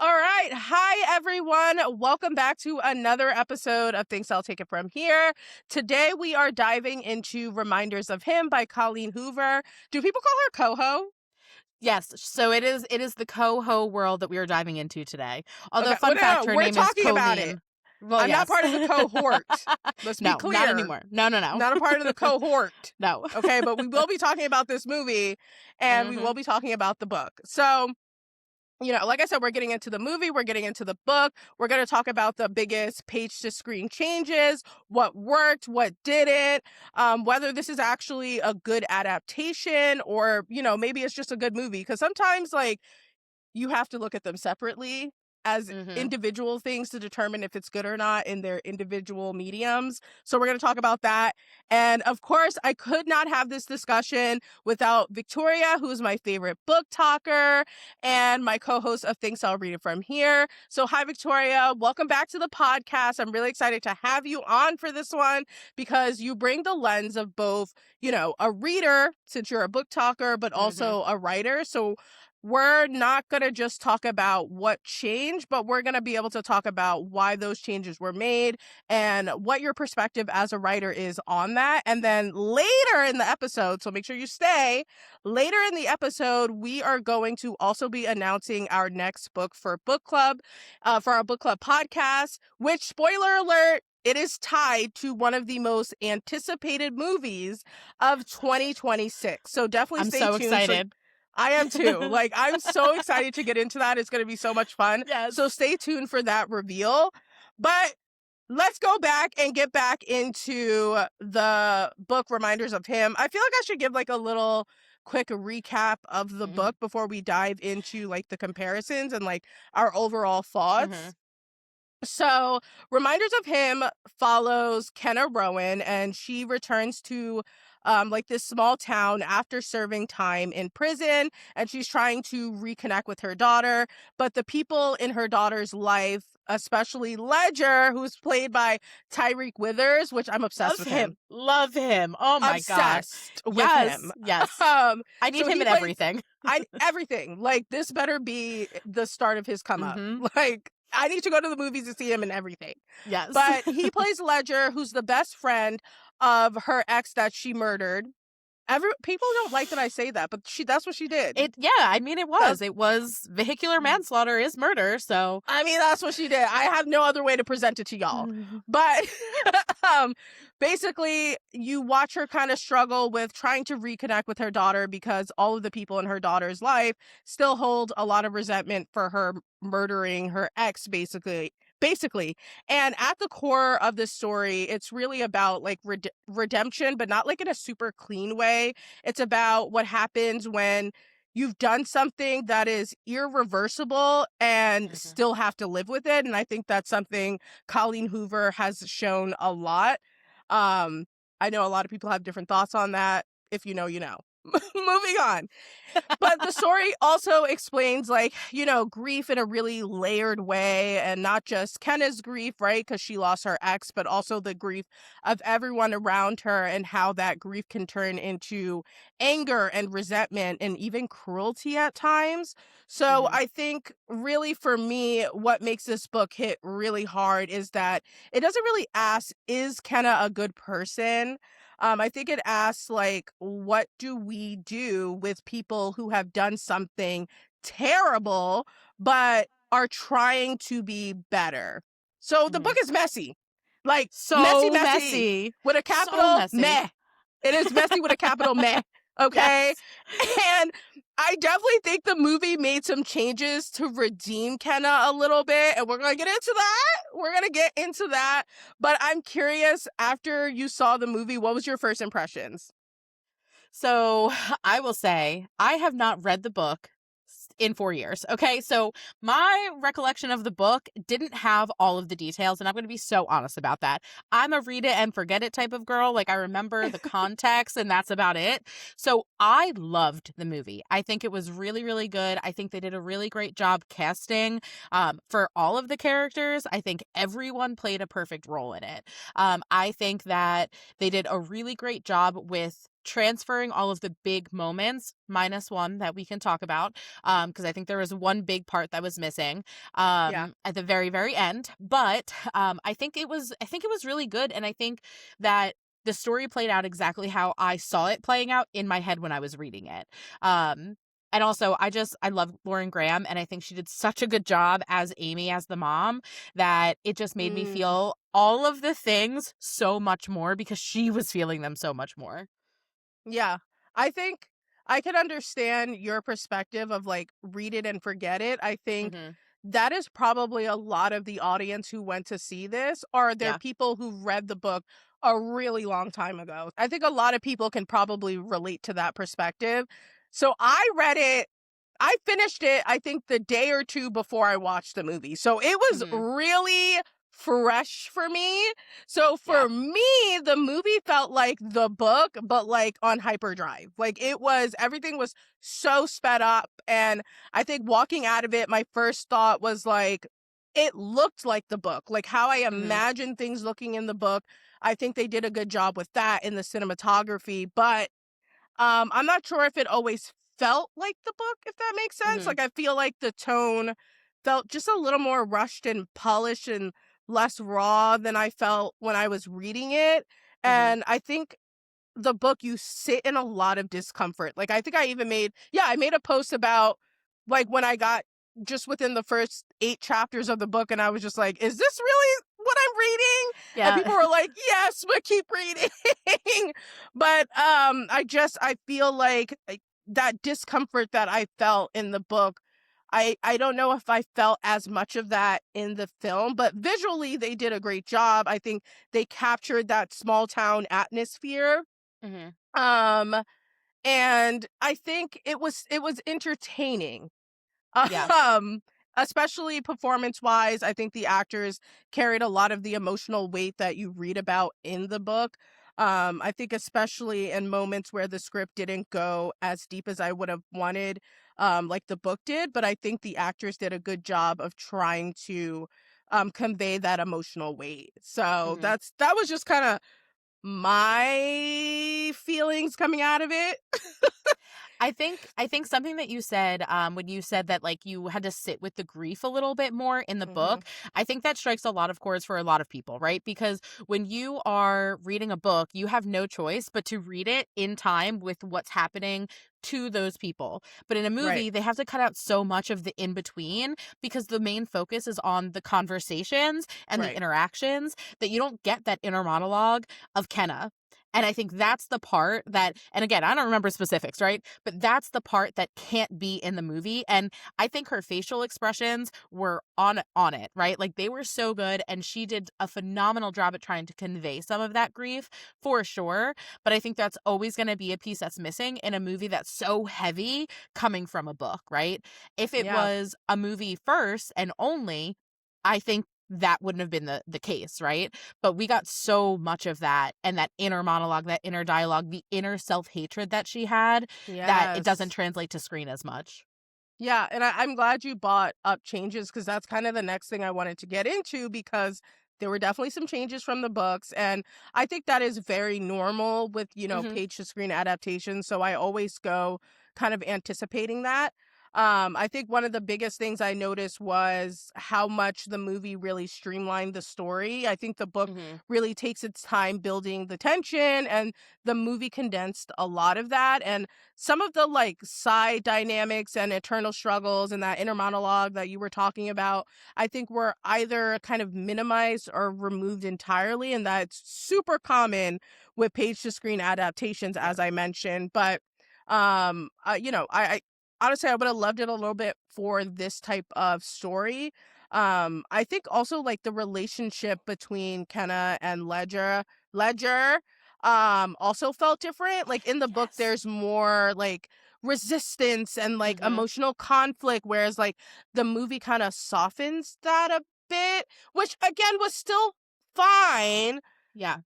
All right. Hi, everyone. Welcome back to another episode of Things I'll Take It From Here. Today, we are diving into Reminders of Him by Colleen Hoover. Do people call her Coho? Yes, so it is the coho world that we are diving into today. Although, Okay. Well, fun no, fact, her we're name is talking about it. Colleen. Well, I'm not yes. part of the cohort. Let's be No, not clear. anymore. No, no, no. Not a part of the cohort. No. Okay. But we will be talking about this movie and we will Mhm. be talking about the book. So, like I said, we're getting into the movie, we're getting into the book. We're going to talk about the biggest page to screen changes, what worked, what didn't, whether this is actually a good adaptation or, maybe it's just a good movie. Because sometimes, you have to look at them separately as Mhm. individual things to determine if it's good or not in their individual mediums. So we're going to talk about that. And of course, I could not have this discussion without Victoria, who is my favorite book talker and my co-host of Things I'll Read It From Here. So hi, Victoria. Welcome back to the podcast. I'm really excited to have you on for this one because you bring the lens of both, a reader, since you're a book talker, but Mhm. also a writer. So we're not going to just talk about what changed, but we're going to be able to talk about why those changes were made and what your perspective as a writer is on that. And then later in the episode, so make sure you stay, later in the episode, we are going to also be announcing our next book for book club, for our book club podcast, which, spoiler alert, it is tied to one of the most anticipated movies of 2026. So definitely I'm stay so tuned. So excited. I am too. I'm so excited to get into that. It's going to be so much fun. So Yes. stay tuned for that reveal. But let's go back and get back into the book Reminders of Him. I feel like I should give a little quick recap of the Mhm. book before we dive into the comparisons and our overall thoughts. Mhm. So, Reminders of Him follows Kenna Rowan, and she returns to this small town after serving time in prison, and she's trying to reconnect with her daughter. But the people in her daughter's life, especially Ledger, who's played by Tyreek Withers, which I'm obsessed Love with him. him. Love him. Oh my god. Obsessed with Yes. him. Yes. Um, I need so him he in plays everything. everything. This better be the start of his come up. Mhm. I need to go to the movies to see him in everything. Yes. But he plays Ledger, who's the best friend of her ex that she murdered. People don't like that I say that, but that's what she did. I mean it That's was. It was vehicular manslaughter is murder, so that's what she did. I have no other way to present it to y'all. But um basically you watch her kind of struggle with trying to reconnect with her daughter because all of the people in her daughter's life still hold a lot of resentment for her murdering her ex basically. And at the core of this story, it's really about redemption, but not in a super clean way. It's about what happens when you've done something that is irreversible and Mhm. still have to live with it. And I think that's something Colleen Hoover has shown a lot. Um, I know a lot of people have different thoughts on that. If you know, you know. Moving on. But the story also explains, grief in a really layered way, and not just Kenna's grief, right? Because she lost her ex, but also the grief of everyone around her and how that grief can turn into anger and resentment and even cruelty at times. So Mhm. I think really for me, what makes this book hit really hard is that it doesn't really ask, is Kenna a good person? I think it asks, what do we do with people who have done something terrible, but are trying to be better? So the book Mhm. is messy. Messy, So messy messy. with a So capital messy. meh. It is messy with a capital meh. Okay. Yes. And I definitely think the movie made some changes to redeem Kenna a little bit. And we're going to get into that. We're going to get into that. But I'm curious, after you saw the movie, what was your first impressions? So I will say I have not read the book in 4 years. Okay. So my recollection of the book didn't have all of the details. And I'm going to be so honest about that. I'm a read it and forget it type of girl. I remember the context and that's about it. So I loved the movie. I think it was really, really good. I think they did a really great job casting for all of the characters. I think everyone played a perfect role in it. I think that they did a really great job with transferring all of the big moments, minus one that we can talk about, because I think there was one big part that was missing, Yeah. at the very, very end. But I think it was really good, and I think that the story played out exactly how I saw it playing out in my head when I was reading it. Um, and also, I love Lauren Graham, and I think she did such a good job as Amy, as the mom, that it just made me Mm. feel all of the things so much more because she was feeling them so much more. Yeah. I think I can understand your perspective of like read it and forget it. I think Mhm. that is probably a lot of the audience who went to see this, or they're Yeah. people who read the book a really long time ago. I think a lot of people can probably relate to that perspective. So I read it, I finished it, I think the day or two before I watched the movie. So it was Mhm. really fresh for me. So Yeah. for me, the movie felt like the book, but like on hyperdrive. Like it was, everything was so sped up. And I think walking out of it, my first thought was like, it looked like the book, like how I Mhm. imagined things looking in the book. I think they did a good job with that in the cinematography, but I'm not sure if it always felt like the book, if that makes sense. Mhm. Like I feel like the tone felt just a little more rushed and polished and less raw than I felt when I was reading it. Mhm. And I think the book, you sit in a lot of discomfort. Like I think I even made, yeah, I made a post about like when I got just within the first 8 chapters of the book and I was just like, is this really what I'm reading? And Yeah. people were like, yes, but keep reading. But I feel like that discomfort that I felt in the book, I don't know if I felt as much of that in the film, but visually they did a great job. I think they captured that small town atmosphere. Mhm. Um, and I think it was entertaining. Yeah. Um, Especially performance-wise, I think the actors carried a lot of the emotional weight that you read about in the book. I think especially in moments where the script didn't go as deep as I would have wanted, like the book did, but I think the actors did a good job of trying to convey that emotional weight. So Mhm. that was just kind of my feelings coming out of it. I think something that you said, when you said that, like, you had to sit with the grief a little bit more in the book, Mhm. I think that strikes a lot of chords for a lot of people, right? Because when you are reading a book, you have no choice but to read it in time with what's happening to those people. But in a Right. movie, they have to cut out so much of the in between because the main focus is on the conversations and the Right. interactions, that you don't get that inner monologue of Kenna. And I think that's the part that, and again, I don't remember specifics, right? But that's the part that can't be in the movie. And I think her facial expressions were on it, right? Like they were so good, and she did a phenomenal job at trying to convey some of that grief for sure. But I think that's always going to be a piece that's missing in a movie that's so heavy coming from a book, right? If it Yeah. was a movie first and only, I think that wouldn't have been the case, right? But we got so much of that, and that inner monologue, that inner dialogue, the inner self-hatred that she had, that it doesn't Yes. translate to screen as much. Yeah, and I'm glad you brought up changes because that's kind of the next thing I wanted to get into because there were definitely some changes from the books, and I think that is very normal with, Mhm. page to screen adaptations, so I always go kind of anticipating that. I think one of the biggest things I noticed was how much the movie really streamlined the story. I think the book Mhm. really takes its time building the tension, and the movie condensed a lot of that, and some of the like side dynamics and internal struggles and that inner monologue that you were talking about, I think were either kind of minimized or removed entirely. And that's super common with page to screen adaptations, Yeah. as I mentioned. But, I honestly, I would have loved it a little bit for this type of story. I think also like the relationship between Kenna and Ledger also felt different. Like in the book Yes. there's more like resistance and like Mhm. emotional conflict, whereas like the movie kind of softens that a bit, which again was still fine, Yeah.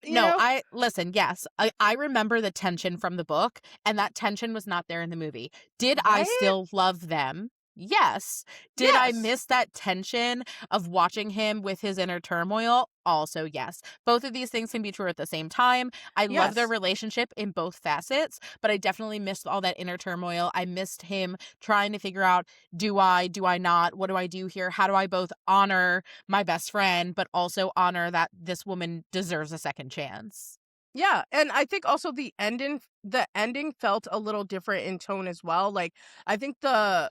you No, know. I listen, yes, I remember the tension from the book, and that tension was not there in the movie. Did I Right. still love them? Yes. Did I Yes. miss that tension of watching him with his inner turmoil? Also, yes. Both of these things can be true at the same time. I love their Yes. relationship in both facets, but I definitely missed all that inner turmoil. I missed him trying to figure out, do I not? What do I do here? How do I both honor my best friend, but also honor that this woman deserves a second chance? Yeah, and I think also the ending felt a little different in tone as well. Like I think the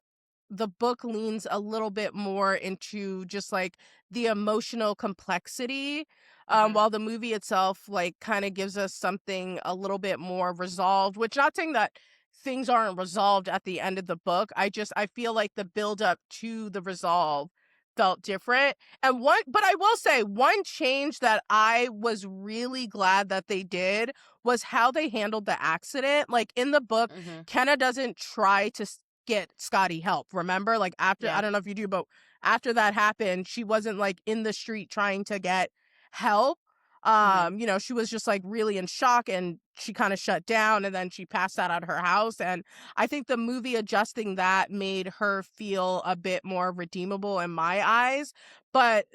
book leans a little bit more into just like the emotional complexity, Hmm. while the movie itself like kind of gives us something a little bit more resolved, which not saying that things aren't resolved at the end of the book. I feel like the build up to the resolve felt different. And one but I will say one change that I was really glad that they did was how they handled the accident. Like in the book, Hmm. Kenna doesn't try to get Scotty help. Remember? Like after I Yeah. don't know if you do, but after that happened, she wasn't like in the street trying to get help. Hmm. She was just like really in shock and she kind of shut down and then she passed out at her house. And I think the movie adjusting that made her feel a bit more redeemable in my eyes. But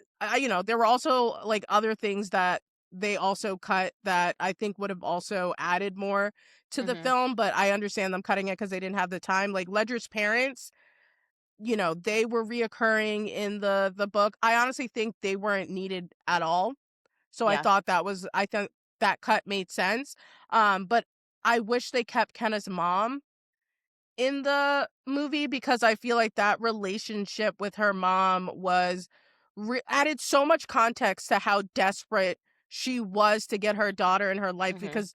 there were also like other things that they also cut that I think would have also added more to the Hmm. film, but I understand them cutting it because they didn't have the time. Like Ledger's parents, they were reoccurring in the book. I honestly think they weren't needed at all. So Yeah. I think that cut made sense. But I wish they kept Kenna's mom in the movie because I feel like that relationship with her mom was added so much context to how desperate she was to get her daughter in her life Hmm. because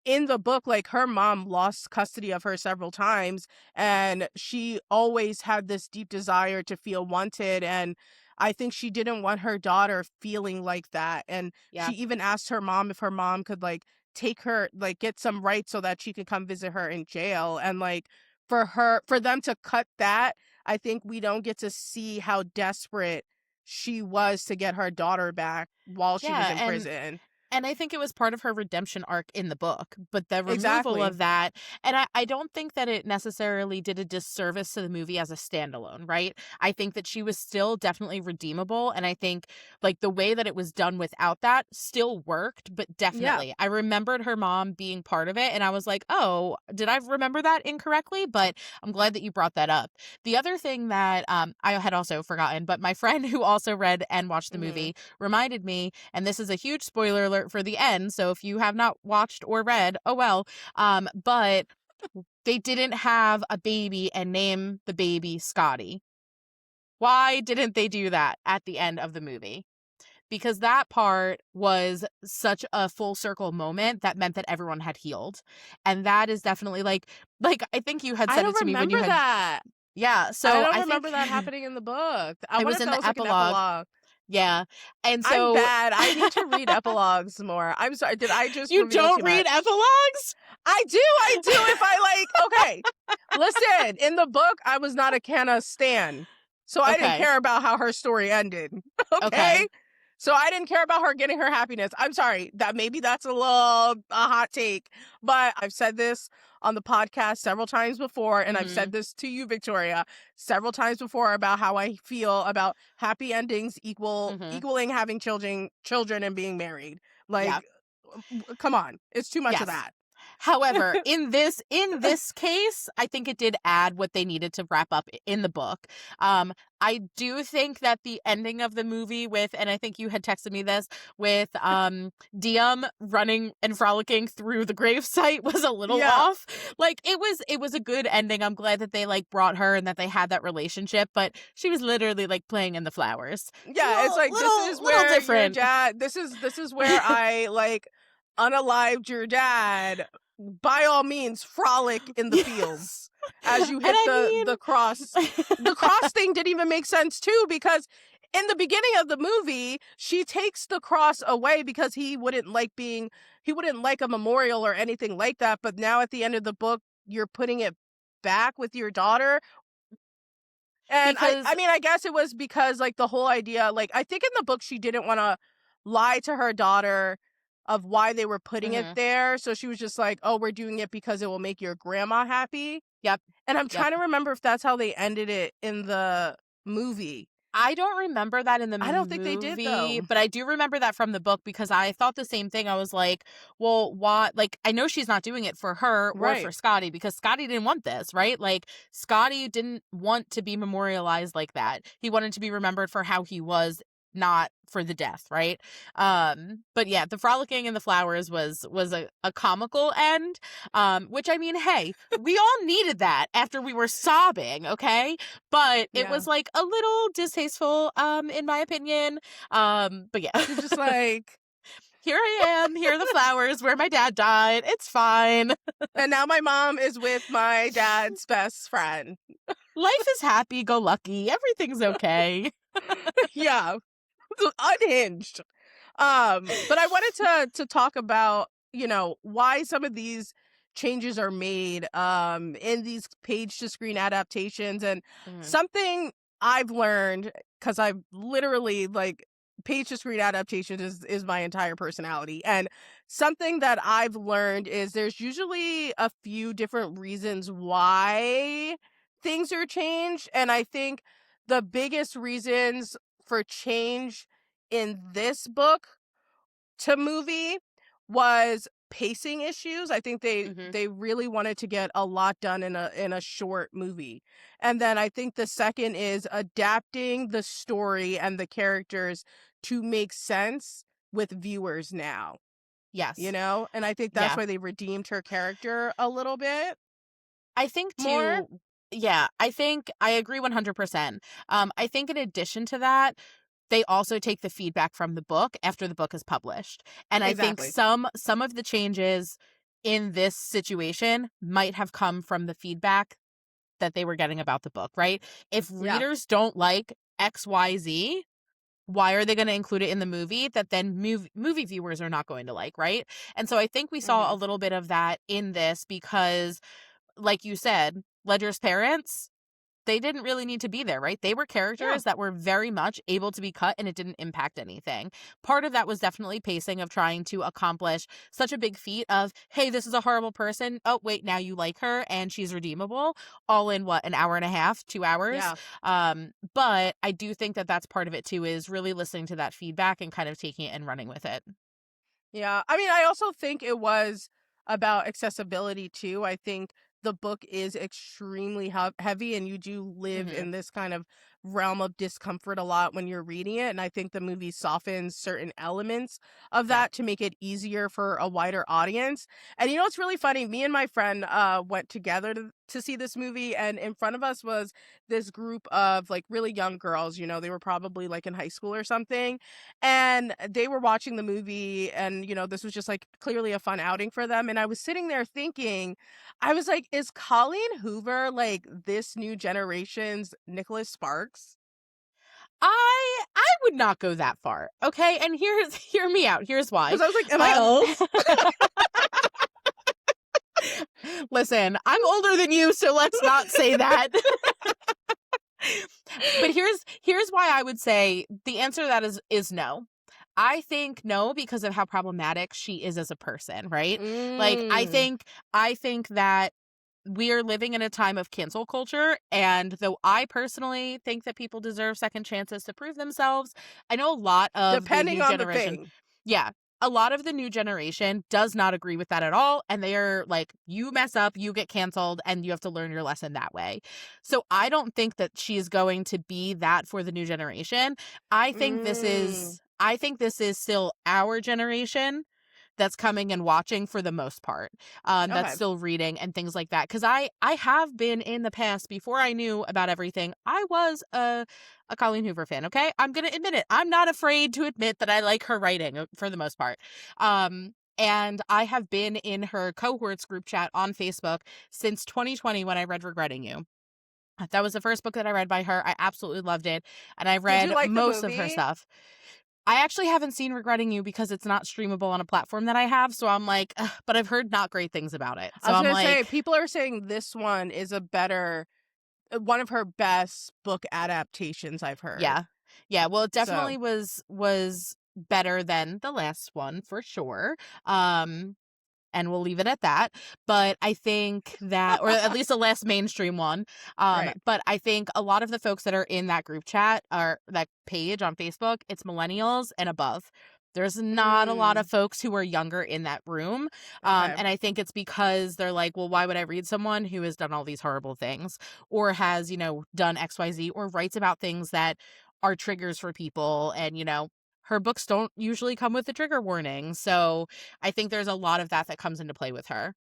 in the book like her mom lost custody of her several times and she always had this deep desire to feel wanted, and I think she didn't want her daughter feeling like that, and she Yeah. even asked her mom if her mom could like take her like get some rights so that she could come visit her in jail, and like for them to cut that, I think we don't get to see how desperate she was to get her daughter back while she was Yeah. in prison. And I think it was part of her redemption arc in the book, but the removal Exactly. of that, and I don't think that it necessarily did a disservice to the movie as a standalone, right? I think that she was still definitely redeemable, and I think like the way that it was done without that still worked, but Yeah. definitely I remembered her mom being part of it, and I was like, oh, did I remember that incorrectly? But I'm glad that you brought that up. The other thing that I had also forgotten, but my friend who also read and watched the Mhm. movie reminded me, and this is a huge spoiler alert for the end, so if you have not watched or read, oh well. But they didn't have a baby and name the baby Scotty. Why didn't they do that at the end of the movie? Because that part was such a full circle moment that meant that everyone had healed. And that is definitely like I think you had I said it don't to me when remember you had, that. yeah, I so don't I remember think that happening in the book. I it wonder was if in that the was like an epilogue. epilogue. Yeah. And I'm so bad. I need to read epilogues more. I'm sorry. Did I just you reveal too don't read much? epilogues? I do if I like okay. Listen, in the book, I was not a Kenna stan. So I didn't Okay. care about how her story ended. Okay? Okay. So I didn't care about her getting her happiness. I'm sorry. That maybe that's a hot take, but I've said this on the podcast several times before, and I've Mhm. said this to you, Victoria, several times before about how I feel about happy endings Mhm. equaling having children and being married. Yeah. Like come on. It's too much of Yes. that. However, in this case, I think it did add what they needed to wrap up in the book. I do think that the ending of the movie with, and I think you had texted me this, with Diem running and frolicking through the gravesite was a little Yeah. off. Like it was a good ending. I'm glad that they like brought her and that they had that relationship, but she was literally like playing in the flowers. It's a Yeah, it's like this is little where your different. dad this is where I like unalived your dad. By all means, frolic in the Yes. fields as you And hit I the cross. mean The cross thing didn't even make sense too because in the beginning of the movie, she takes the cross away because he wouldn't like a memorial or anything like that, but now at the end of the book, you're putting it back with your daughter. And I because mean, I guess it was because like the whole idea, like I think in the book she didn't want to lie to her daughter of why they were putting it Mhm. there. So she was just like, "Oh, we're doing it because it will make your grandma happy." Yep. And I'm Yep. trying to remember if that's how they ended it in the movie. I don't remember that in the I don't think they did movie, though. but I do remember that from the book because I thought the same thing. I was like, well, why? Like, I know she's not doing it for her or for Right. Scotty because Scotty didn't want this, right? Like, Scotty didn't want to be memorialized like that. He wanted to be remembered for how he was, not for the death, right? But yeah, the frolicking in the flowers was a comical end. Which I mean, hey, we all needed that after we were sobbing, okay? But it Yeah. was like a little distasteful, in my opinion. But yeah. She's just like, Here I am, here are the flowers where my dad died. It's fine. and now my mom is with my dad's best friend. Life is happy go lucky. Everything's okay. Yeah. Unhinged. But I wanted to talk about, why some of these changes are made in these page to screen adaptations. And Mhm. something I've learned, because I've literally, like, page to screen adaptation is my entire personality. And something that I've learned is there's usually a few different reasons why things are changed. And I think the biggest reasons for change in this book to movie was pacing issues. I think they Mhm. they really wanted to get a lot done in a short movie. And then I think the second is adapting the story and the characters to make sense with viewers now, Yes. And I think that's Yeah. why they redeemed her character a little bit I think more. too, yeah, I think I agree 100%. I think in addition to that, they also take the feedback from the book after the book is published. And I think Exactly. some of the changes in this situation might have come from the feedback that they were getting about the book, right? If Yeah. readers don't like XYZ, why are they going to include it in the movie that then movie viewers are not going to like, right? And so I think we saw a Mhm. little bit of that in this because like you said, Ledger's parents, they didn't really need to be there, right? They were Yeah. characters that were very much able to be cut and it didn't impact anything. Part of that was definitely pacing of trying to accomplish such a big feat of, hey, this is a horrible person. Oh, wait, now you like her and she's redeemable. All in what, an hour and a half, 2 hours? Yeah. But I do think that that's part of it too, is really listening to that feedback and kind of taking it and running with it. Yeah. I mean, I also think it was about accessibility too. I think the book is extremely heavy, and you do live Hmm. in this kind of realm of discomfort a lot when you're reading it. And I think the movie softens certain elements of Yeah. that to make it easier for a wider audience. And it's really funny. Me and my friend went together to see this movie, and in front of us was this group of like really young girls. They were probably like in high school or something, and they were watching the movie, and this was just like clearly a fun outing for them. And I was sitting there thinking, I was like, is Colleen Hoover like this new generation's Nicholas Sparks? I would not go that far. Okay? And hear me out. Here's why. Because I was like, am I Um old? Listen, I'm older than you, so let's not say that. But here's why I would say the answer to that is no. I think no because of how problematic she is as a person, right? Like Mm, I think that we are living in a time of cancel culture. And though I personally think that people deserve second chances to prove themselves, I know a lot of the depending new on the generation, thing. yeah, a lot of the new generation does not agree with that at all. And they are like, you mess up, you get canceled, and you have to learn your lesson that way. So I don't think that she's going to be that for the new generation. Mm, I think this is still our generation that's coming and watching for the most part, that's okay. still reading and things like that. Because I have been in the past before I knew about everything. I was a Colleen Hoover fan. Okay, I'm gonna admit it. I'm not afraid to admit that I like her writing for the most part. And I have been in her cohorts group chat on Facebook since 2020 when I read Regretting You. That was the first book that I read by her. I absolutely loved it. And I Did you read like the most of her movie? stuff. I actually haven't seen Regretting You because it's not streamable on a platform that I have. So I'm like, "Ugh," but I've heard not great things about it. I So was I'm gonna say like, people are saying this one is a better one of her best book adaptations I've heard. yeah. Yeah. Well, it So, definitely was better than the last one for sure. And we'll leave it at that. But I think that, or at least the last mainstream one. Right. But I think a lot of the folks that are in that group chat or that page on Facebook, it's millennials and above. There's not a lot of folks who are younger in that room. Okay. And I think it's because they're like, well, why would I read someone who has done all these horrible things or has, done XYZ or writes about things that are triggers for people and, her books don't usually come with a trigger warning. So I think there's a lot of that comes into play with her.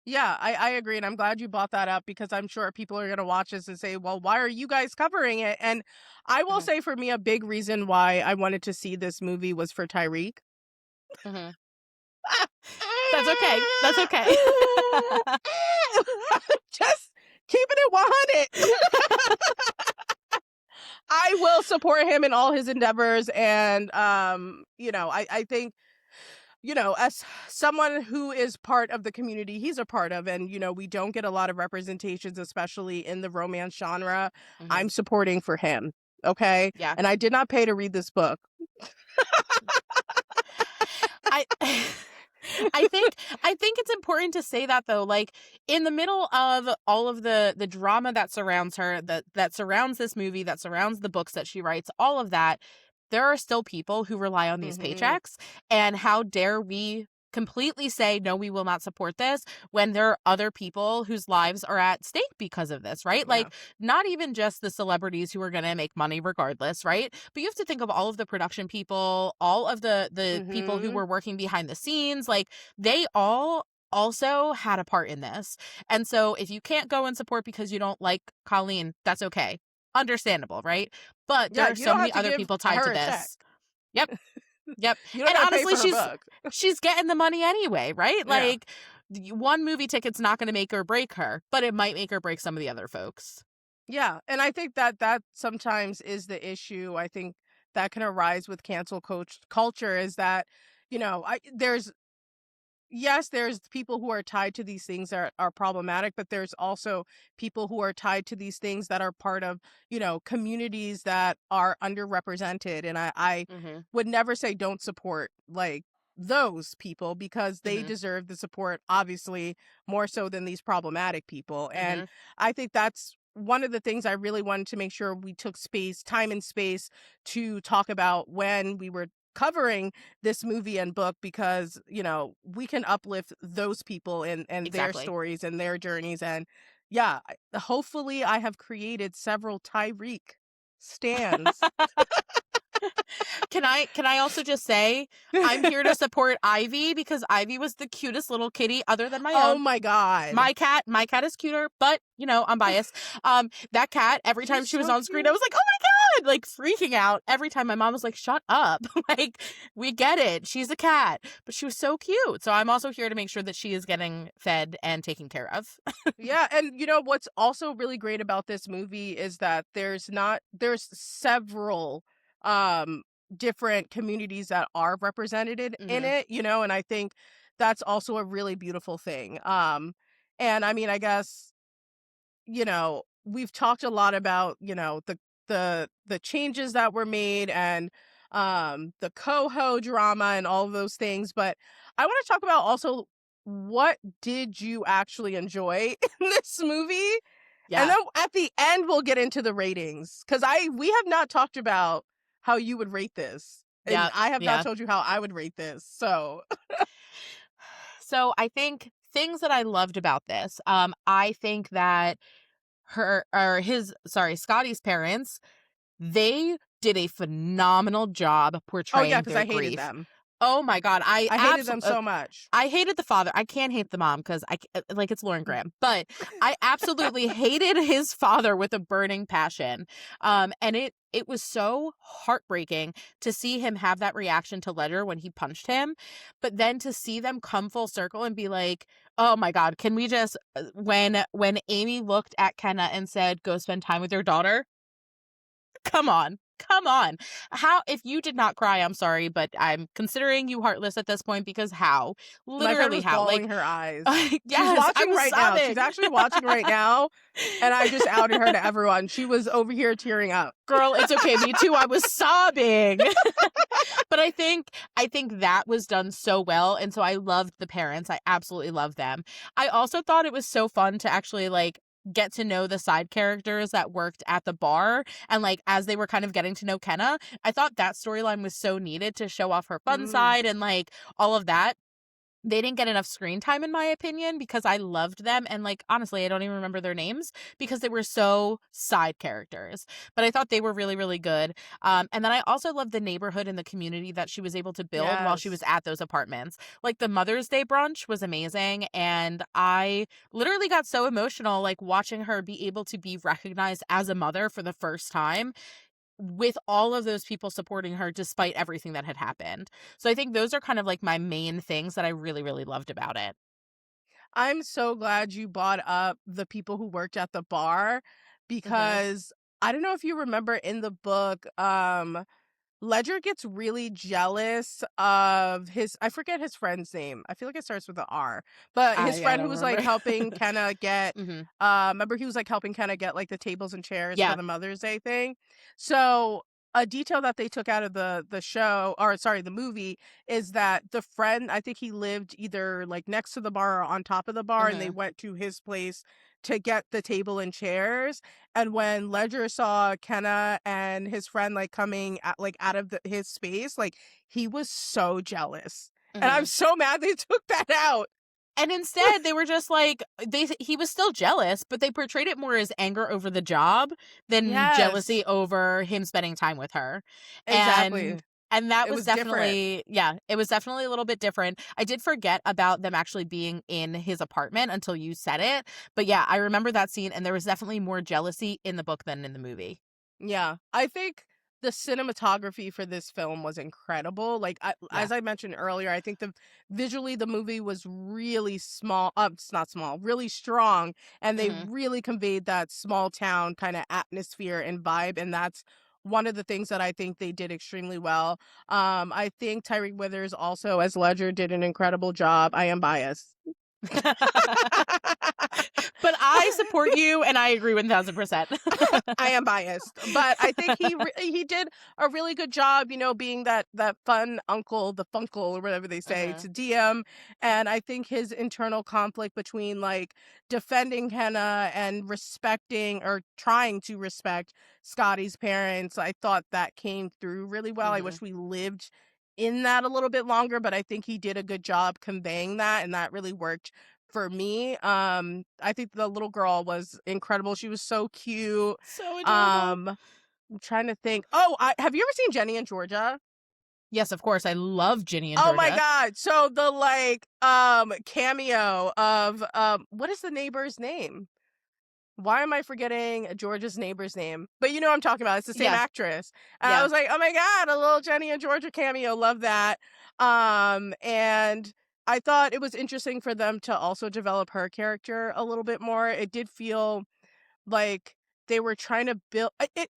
Yeah, I agree. And I'm glad you brought that up because I'm sure people are going to watch this and say, well, why are you guys covering it? And I will Mhm, say for me, a big reason why I wanted to see this movie was for Tyreek. mhm. That's okay. That's okay. Just keeping it 100. I will support him in all his endeavors. And, I think, as someone who is part of the community he's a part of, and, we don't get a lot of representations, especially in the romance genre, Mhm. I'm supporting for him. Okay. Yeah. And I did not pay to read this book. I I think it's important to say that though, like in the middle of all of the drama that surrounds her, that surrounds this movie, that surrounds the books that she writes, all of that, there are still people who rely on these Hmm. paychecks. And how dare we completely say no, we will not support this when there are other people whose lives are at stake because of this, right? Yeah. Like not even just the celebrities who are going to make money regardless, right? But you have to think of all of the production people, all of the people who Hmm. were working behind the scenes, like they all also had a part in this. And so if you can't go and support because you don't like Colleen, that's okay. Understandable, right? But there Yeah. are You so don't have many to other give people tied to her a check. this. Yep. Yep. You don't And got to pay honestly, for her she's book. she's getting the money anyway, right? Yeah. Like one movie ticket's not going to make or break her, but it might make or break some of the other folks. Yeah, and I think that sometimes is the issue. I think that can arise with cancel coach culture is that, there's people who are tied to these things that are problematic, but there's also people who are tied to these things that are part of, communities that are underrepresented. And I Mhm. would never say don't support like those people because they Mhm. deserve the support, obviously, more so than these problematic people. And Mhm. I think that's one of the things I really wanted to make sure we took time and space to talk about when we were covering this movie and book because we can uplift those people and their Exactly. stories and their journeys. And yeah, hopefully I have created several Tyreek stands. Can I also just say I'm here to support Ivy because Ivy was the cutest little kitty other than my Oh own. my god, My cat is cuter, but I'm biased. That cat, every time she's she was so on screen, I cute. was like, oh my God, like freaking out. Every time my mom was like, shut up. Like, we get it. She's a cat, but she was so cute. So I'm also here to make sure that she is getting fed and taken care of. Yeah, and what's also really great about this movie is that there's several um different communities that are represented in Hmm. it, and I think that's also a really beautiful thing. And I mean, I guess, we've talked a lot about, the changes that were made and the coho drama and all of those things, but I want to talk about also what did you actually enjoy in this movie? And Yeah. then at the end we'll get into the ratings cuz we have not talked about how you would rate this. And Yeah. I have not Yeah. told you how I would rate this. So, So I think things that I loved about this, I think that Scotty's parents, they did a phenomenal job oh yeah, portraying cuz their I hated grief. them. Oh my God. I hated them so much. I hated the father. I can't hate the mom because like it's Lauren Graham, but I absolutely hated his father with a burning passion. And it was so heartbreaking to see him have that reaction to Ledger when he punched him, but then to see them come full circle and be like, "Oh my God, can we just?" When Amy looked at Kenna and said, "Go spend time with your daughter." Come on. Come on. How if you did not cry, I'm sorry, but I'm considering you heartless at this point because how? My friend Literally was how? bawling Like her eyes. She's yes, I watching was right now. She's sobbing. actually watching right now, and I just outed her to everyone. She was over here tearing up. Girl, it's okay. Me too. I was sobbing. But I think that was done so well, and so I loved the parents. I absolutely loved them. I also thought it was so fun to actually, like, get to know the side characters that worked at the bar, and, like, as they were kind of getting to know Kenna, I thought that storyline was so needed to show off her fun Mm. side and, like, all of that. They didn't get enough screen time in my opinion because I loved them, and, like, honestly, I don't even remember their names because they were so side characters, but I thought they were really, really good. And then I also loved the neighborhood and the community that she was able to build while she was Yes. at those apartments. Like, the Mother's Day brunch was amazing, and I literally got so emotional, like, watching her be able to be recognized as a mother for the first time with all of those people supporting her despite everything that had happened. So I think those are kind of like my main things that I really, really loved about it. I'm so glad you brought up the people who worked at the bar Mhm. because I don't know if you remember in the book, Ledger gets really jealous of his I forget his friend's name. I feel like it starts with a R. But his I friend who don't was like remember. helping Kenna get Mhm. remember he was like helping Kenna get like the tables and chairs for Yeah. the Mother's Day thing. So a detail that they took out of the show or sorry, the movie is that the friend, I think he lived either like next to the bar or on top of the bar and they Mhm. went to his place to get the table and chairs and when Ledger saw Kenna and his friend like coming at, like out of his space, like he was so jealous. And I'm Mhm. so mad they took that out. And instead, they were just like he was still jealous, but they portrayed it more as anger over the job than jealousy Yes, over him spending time with her. exactly. And that It was was different. definitely yeah, it was definitely a little bit different. I did forget about them actually being in his apartment until you said it. But yeah, I remember that scene and there was definitely more jealousy in the book than in the movie. Yeah, I think the cinematography for this film was incredible. Like Yeah. as I mentioned earlier, I think the visually the movie was really small. It's not small, really strong, and they Mhm. really conveyed that small town kind of atmosphere and vibe. And that's one of the things that I think they did extremely well. I think Tyreek Withers also as Ledger did an incredible job. I am biased. But I support you and I agree 1000%. I am biased, but I think he did a really good job, you know, being that fun uncle, the funkle or whatever they say Mhm. to DM, and I think his internal conflict between like defending Henna and respecting or trying to respect Scotty's parents, I thought that came through really well. I Mhm. wish we lived in that a little bit longer, but I think he did a good job conveying that, and that really worked for me. I think the little girl was incredible. She was so cute. So adorable. I'm trying to think. Oh, have you ever seen Jenny and Georgia? Yes, of course. I love Ginny and Oh my Georgia. god. So the like cameo of what is the neighbor's name? Why am I forgetting Georgia's neighbor's name? But you know what I'm talking about. It's the same Yeah. actress. And I Yeah. was like, "Oh my god, a little Jenny and Georgia cameo. Love that." And I thought it was interesting for them to also develop her character a little bit more. It did feel like they were trying to build it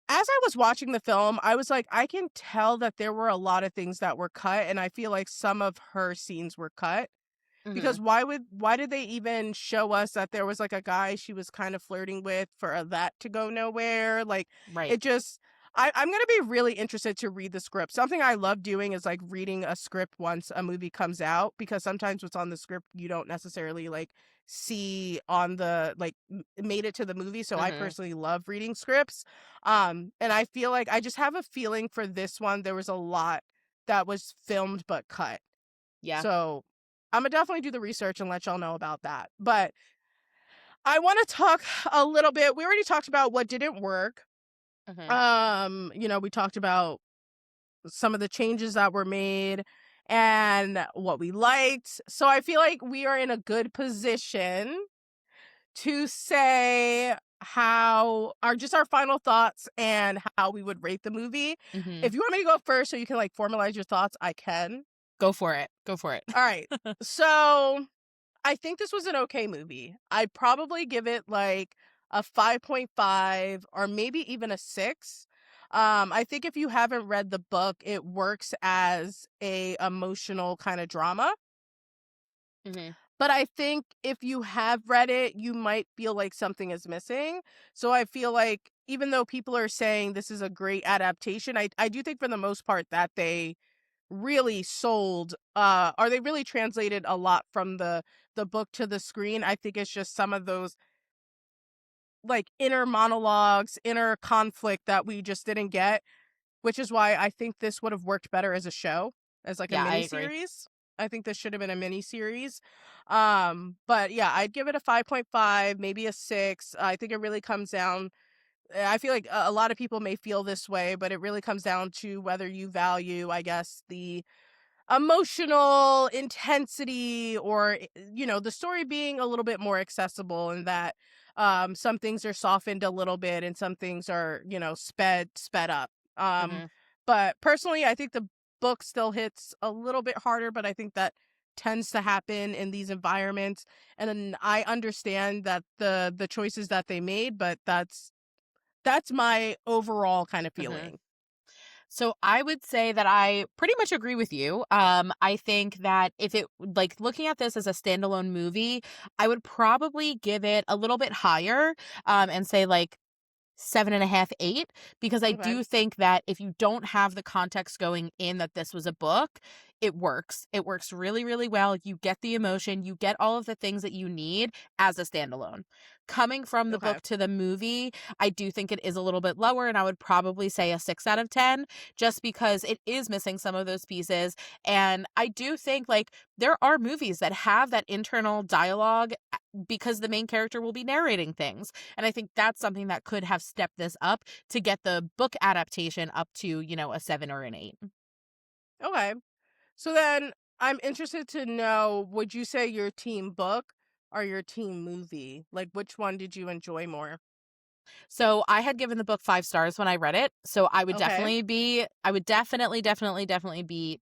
as I was watching the film, I was like, I can tell that there were a lot of things that were cut, and I feel like some of her scenes were cut. Because Mhm. why did they even show us that there was, like, a guy she was kind of flirting with for that to go nowhere? Like, Right. it just I'm gonna be really interested to read the script. Something I love doing is, like, reading a script once a movie comes out, because sometimes what's on the script you don't necessarily, like, see on the like, made it to the movie, so I Mhm. personally love reading scripts. And I feel like I just have a feeling for this one, there was a lot that was filmed but cut. Yeah. So, Imma definitely do the research and let y'all know about that. But I wanna talk a little bit we already talked about what didn't work. Mhm. You know, we talked about some of the changes that were made and what we liked. So I feel like we are in a good position to say how are just our final thoughts and how we would rate the movie. Mhm. If you want me to go first so you can, like, formalize your thoughts, I can. Go for it. Go for it. Alright. So I think this was an okay movie. I'd probably give it like a 5.5 or maybe even a 6. I think if you haven't read the book, it works as a emotional kind of drama. Mhm. But I think if you have read it, you might feel like something is missing. So I feel like even though people are saying this is a great adaptation, I do think for the most part that they really sold or they really translated a lot from the book to the screen. I think it's just some of those like inner monologues, inner conflict that we just didn't get, which is why I think this would have worked better as a show, as like a Yeah, I mini agree. series. I think this should have been a mini series. But yeah, I'd give it a 5.5, maybe a 6. I think it really comes down I feel like a lot of people may feel this way, but it really comes down to whether you value, I guess, the emotional intensity or the story being a little bit more accessible and that some things are softened a little bit and some things are sped up. Hmm. But personally I think the book still hits a little bit harder, but I think that tends to happen in these environments. And then I understand that the choices that they made, but that's my overall kind of Hmm. feeling. So I would say that I pretty much agree with you. I think that if it like looking at this as a standalone movie, I would probably give it a little bit higher, and say like 7.5, 8, because I Okay. do think that if you don't have the context going in that this was a book, it works. It works really, really well. You get the emotion, you get all of the things that you need as a standalone. Coming from the Okay. book to the movie, I do think it is a little bit lower, and I would probably say a 6 out of 10, just because it is missing some of those pieces. And I do think like there are movies that have that internal dialogue because the main character will be narrating things. And I think that's something that could have stepped this up to get the book adaptation up to, a 7 or an 8. Okay. So then I'm interested to know, would you say your team book or your team movie? Like which one did you enjoy more? So I had given the book 5 stars when I read it. So Okay. I would definitely be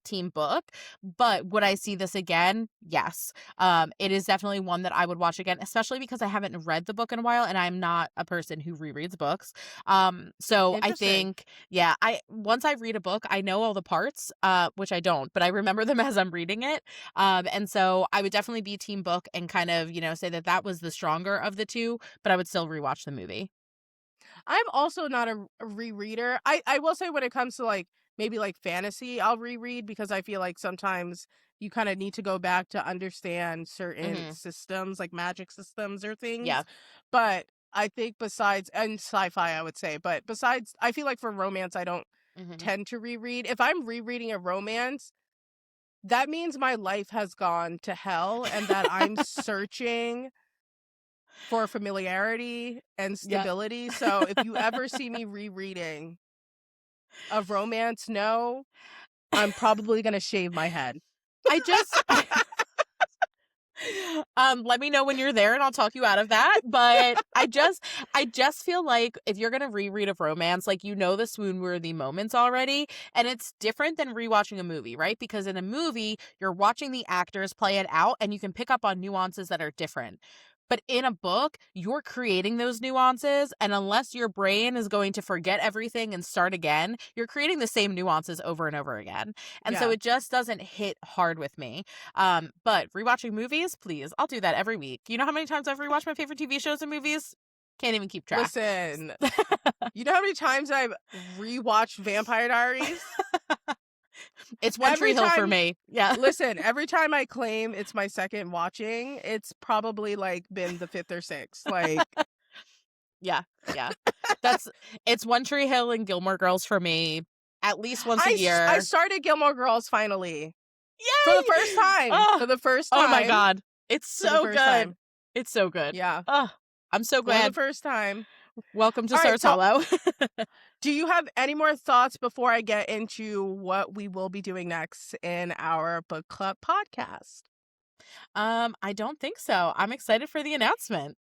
team book. But would I see this again? Yes. It is definitely one that I would watch again, especially because I haven't read the book in a while and I'm not a person who rereads books. So I Interesting. think, yeah, once I read a book, I know all the parts, which I don't, but I remember them as I'm reading it. And so I would definitely be team book and kind of, say that that was the stronger of the two, but I would still rewatch the movie. I'm also not a rereader. I will say when it comes to like maybe like fantasy, I'll reread because I feel like sometimes you kind of need to go back to understand certain Hmm. systems, like magic systems or things. Yeah. But I think besides and sci-fi, I would say, but besides, I feel like for romance, I don't Hmm. tend to reread. If I'm rereading a romance, that means my life has gone to hell and that I'm searching for familiarity and Yeah. stability. So if you ever see me rereading a romance, no, I'm probably gonna shave my head. I just let me know when you're there and I'll talk you out of that. But I just feel like if you're gonna reread a romance, like the swoon worthy moments already, and it's different than rewatching a movie, right? Because in a movie, you're watching the actors play it out and you can pick up on nuances that are different. But in a book, you're creating those nuances, and unless your brain is going to forget everything and start again, you're creating the same nuances over and over again. And so Yeah. it just doesn't hit hard with me. But rewatching movies, please. I'll do that every week. You know how many times I've rewatched my favorite TV shows and movies? Can't even keep track. Listen, you know how many times I've rewatched Vampire Diaries? It's One Tree Every Hill for time me. Yeah. Listen, every time I claim it's my second watching, it's probably like been the 5th or 6th. Like Yeah. Yeah. That's it's One Tree Hill and Gilmore Girls for me at least once a I year. started Gilmore Girls finally. For the first Yay! time. Oh, For the first oh my time. God. It's For the so first good. time. It's so good. Yeah. Oh, I'm so For the glad. first time. Welcome to All right, so Sartolo. do you have any more thoughts before I get into what we will be doing next in our book club podcast? I don't think so. I'm excited for the announcement.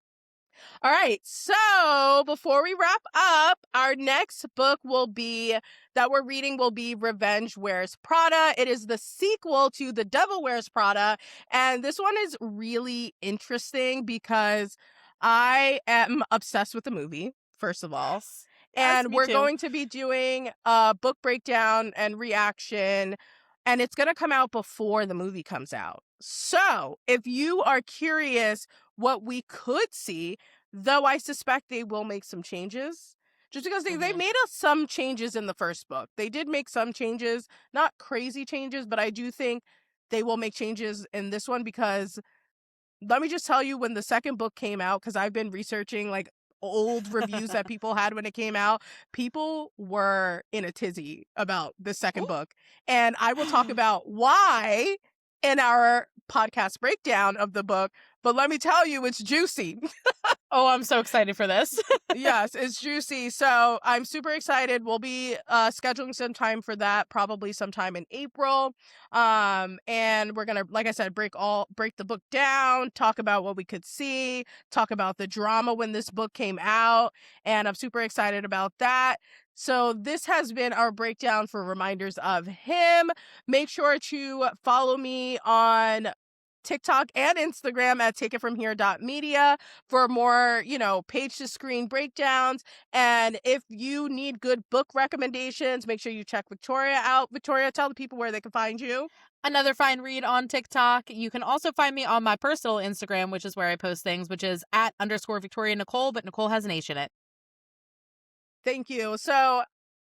All right, so before we wrap up, our next book that we're reading will be Revenge Wears Prada. It is the sequel to The Devil Wears Prada, and this one is really interesting because I am obsessed with the movie, first of all. Yes. Yes, And me we're too. going to be doing a book breakdown and reaction and it's going to come out before the movie comes out. So if you are curious what we could see, though I suspect they will make some changes, just because they Mhm. made us some changes in the first book. They did make some changes, not crazy changes, but I do think they will make changes in this one because let me just tell you, when the second book came out, because I've been researching like old reviews that people had when it came out, people were in a tizzy about the second book. And I will talk about why in our podcast breakdown of the book, but let me tell you, it's juicy. Oh, I'm so excited for this. Yes, it's juicy. So I'm super excited. We'll be scheduling some time for that, probably sometime in April. And we're gonna, like I said, break the book down, talk about what we could see, talk about the drama when this book came out, and I'm super excited about that. So this has been our breakdown for Reminders of Him. Make sure to follow me on TikTok and Instagram at takeitfromhere.media for more, page to screen breakdowns. And if you need good book recommendations, make sure you check Victoria out. Victoria, tell the people where they can find you. Another fine read on TikTok. You can also find me on my personal Instagram, which is where I post things, which is @_Victoria Nicole, but Nicole has an H in it. Thank you. So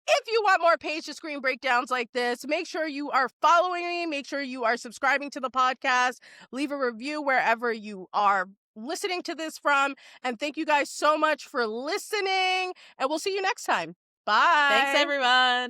if you want more page to screen breakdowns like this, make sure you are following me. Make sure you are subscribing to the podcast. Leave a review wherever you are listening to this from. And thank you guys so much for listening. And we'll see you next time. Thanks, Bye. everyone.